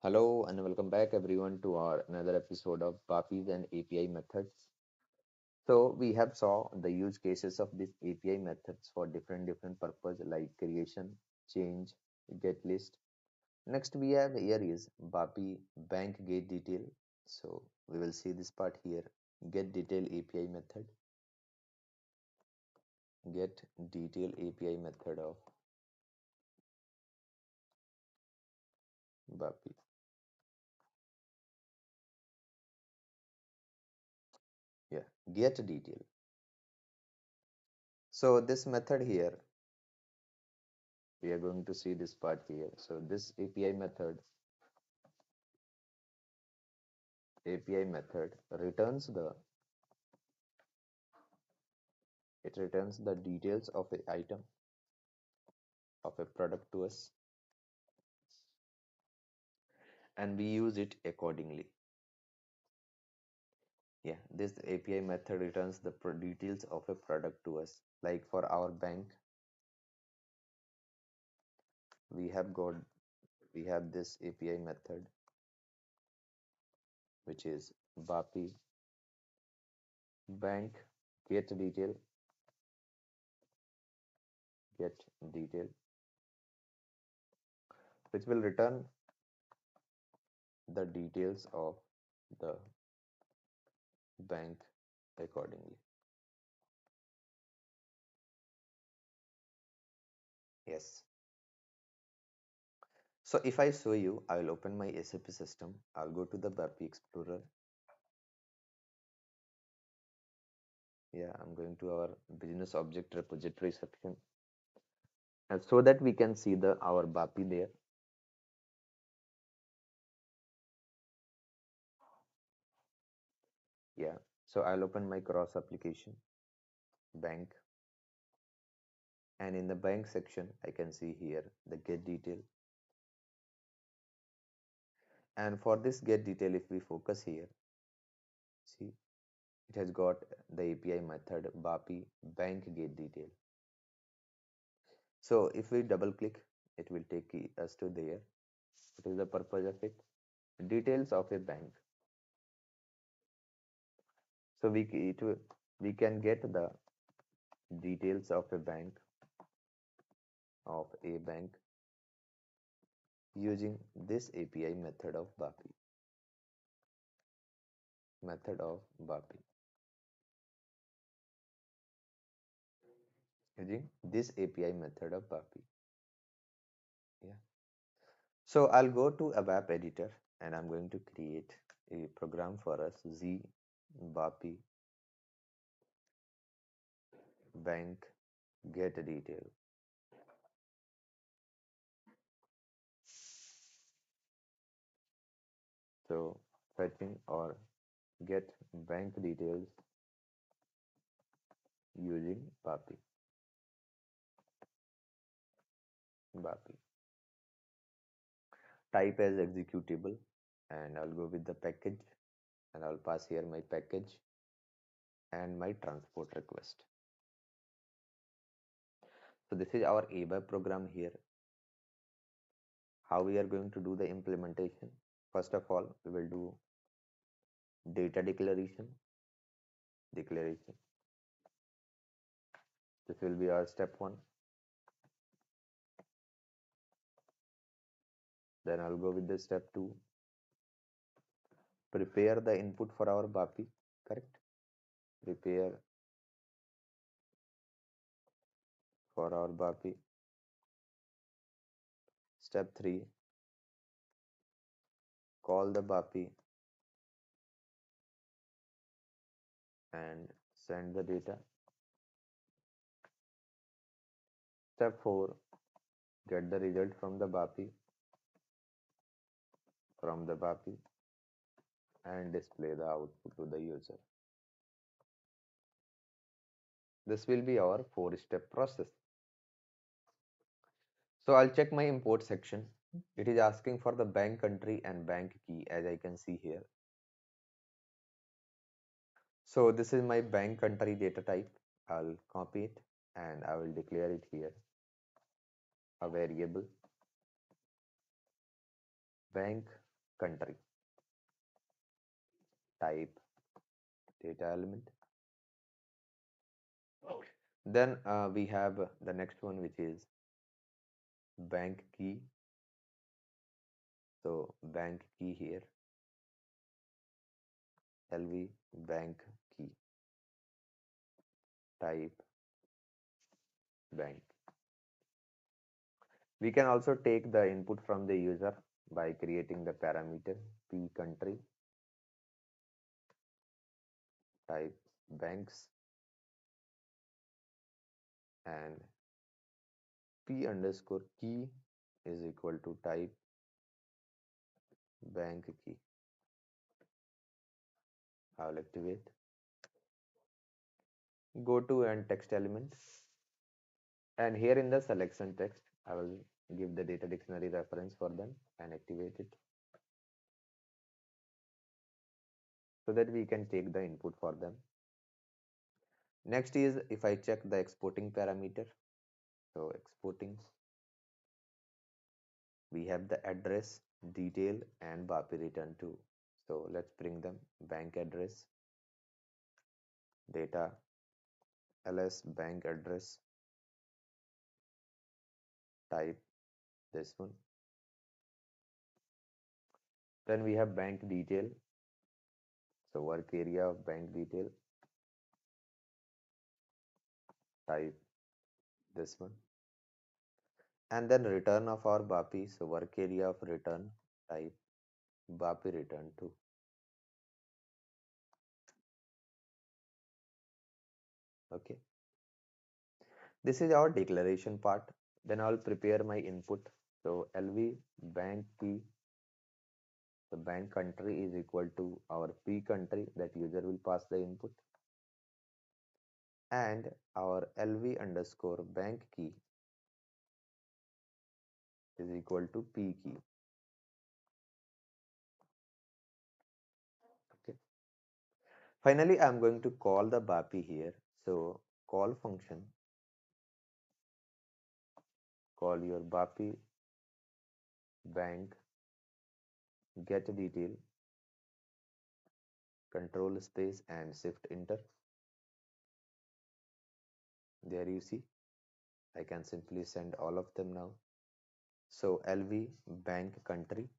Hello and welcome back everyone to our another episode of BAPIs and API methods. So we have saw the use cases of these API methods for different purpose like creation, change, get list. Next we have here is BAPI bank get detail. So we will see this part here. Get detail API method. Get detail API method of BAPI. Yeah, get detail. So this method here we are going to see this part here. So this API method returns the details of an item of a product to us, and we use it accordingly. Yeah, this API method returns the details of a product to us. Like for our bank, we have got we have this API method which is BAPI bank get detail get detail, which will return the details of the bank accordingly. Yes. So if I show you, I will open my SAP system. I'll go to the BAPI Explorer. Yeah, I'm going to our business object repository section, and so that we can see the our BAPI there. Yeah, so I'll open my cross application bank, and in the bank section, I can see here the get detail. And for this get detail, if we focus here, see it has got the API method BAPI bank get detail. So if we double click, it will take us to there. What is the purpose of it? Details of a bank. So we can get the details of a bank using this API method of BAPI using this API method of BAPI. Yeah. So I'll go to ABAP editor and I'm going to create a program for us Z BAPI bank get detail. So fetching or get bank details using BAPI. Type as executable, and I'll go with the package, and I'll pass here my package and my transport request. So this is our ABAP program here. How we are going to do the implementation? First of all, we will do data declaration. This will be our step 1. Then I'll go with the step 2. Prepare the input for our BAPI, correct? Prepare for our BAPI. Step 3. Call the BAPI and send the data. Step 4. Get the result from the BAPI and display the output to the user. This will be our 4-step process. So I'll check my import section. It is asking for the bank country and bank key, as I can see here. So this is my bank country data type. I'll copy it and I will declare it here, a variable bank country, type data element. Then we have the next one, which is bank key. So bank key here, LV bank key, type bank. We can also take the input from the user by creating the parameter p country, type banks, and p underscore key is equal to type bank key. I will activate. Go to and text element, and here in the selection text I will give the data dictionary reference for them and activate it, so that we can take the input for them. Next is if I check the exporting parameter. So exporting, we have the address, detail, and BAPI return to. So let's bring them. Bank address, data, ls bank address, type this one. Then we have bank detail. So work area of bank detail, type this one. And then return of our BAPI. So work area of return, type BAPI return to. Okay. This is our declaration part. Then I'll prepare my input. So LV bank key, the bank country is equal to our P country that user will pass the input, and our LV underscore bank key is equal to P key. Okay. Finally, I'm going to call the BAPI here. So call function, call your BAPI bank get detail, control space and shift enter. There you see, I can simply send all of them now. So LV bank country,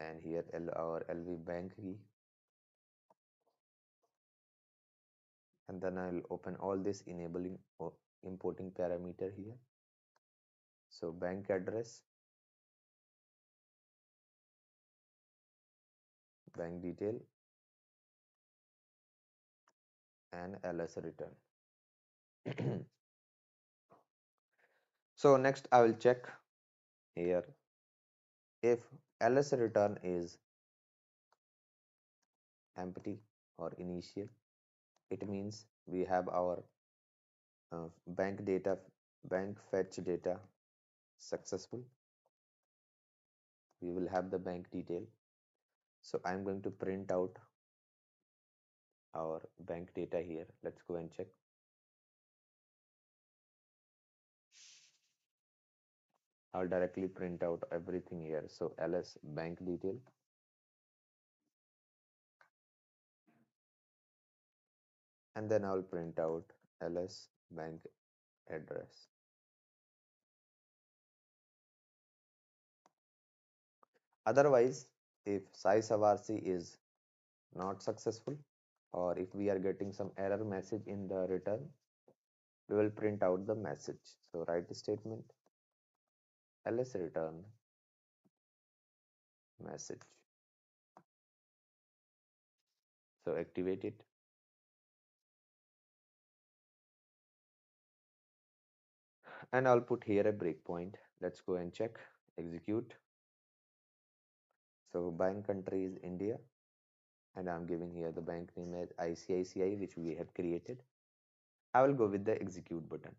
and here our LV bank key, and then I'll open all this enabling or importing parameter here. So bank address, bank detail, and ls return. So next I will check here if ls return is empty or initial. It means we have our bank data, bank fetch data successful. We will have the bank detail. So I'm going to print out our bank data here. Let's go and check. I'll directly print out everything here. So ls bank detail, and then I'll print out ls bank address. Otherwise, if Sai Savarsi is not successful, or if we are getting some error message in the return, we will print out the message. So write the statement ls return message. So activate it. And I'll put here a breakpoint. Let's go and check, execute. So bank country is India, and I'm giving here the bank name as ICICI, which we have created. I will go with the execute button.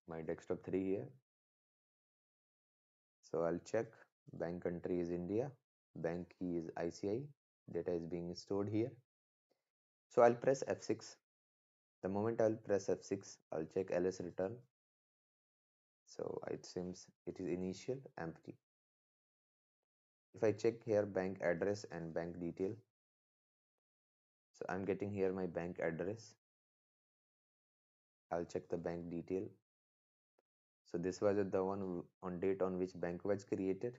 My desktop 3 here. So I'll check, bank country is India, bank key is ICI, data is being stored here. So I'll press F6. The moment I'll press F6, I'll check ls return. So it seems it is initial empty. If I check here bank address and bank detail, so I'm getting here my bank address. I'll check the bank detail. So this was the one on date on which bank was created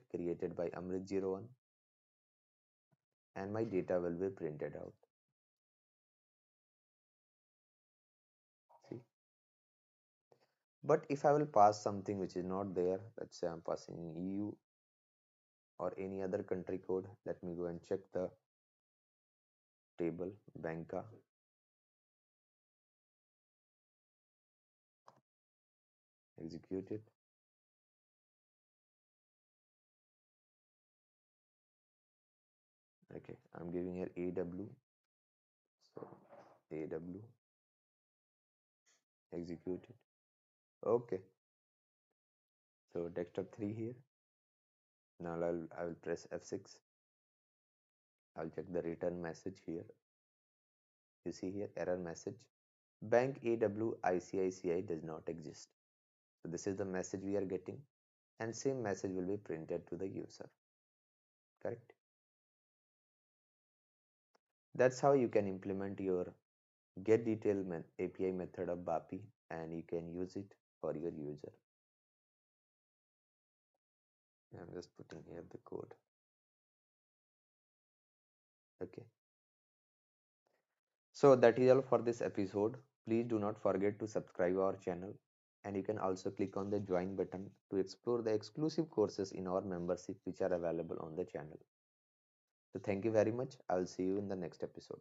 by Amrit01, and my data will be printed out. See, but if I will pass something which is not there, let's say I'm passing EU or any other country code, let me go and check the table banca, execute it. Okay, I'm giving here AW, so AW, execute it. Okay, so desktop 3 here. Now I will press F6. I'll check the return message here. You see here error message. Bank AW ICICI does not exist. So this is the message we are getting, and same message will be printed to the user. Correct? That's how you can implement your GetDetail API method of BAPI, and you can use it for your user. I'm just putting here the code. Okay. So that is all for this episode. Please do not forget to subscribe our channel, and you can also click on the join button to explore the exclusive courses in our membership which are available on the channel. So thank you very much. I'll see you in the next episode.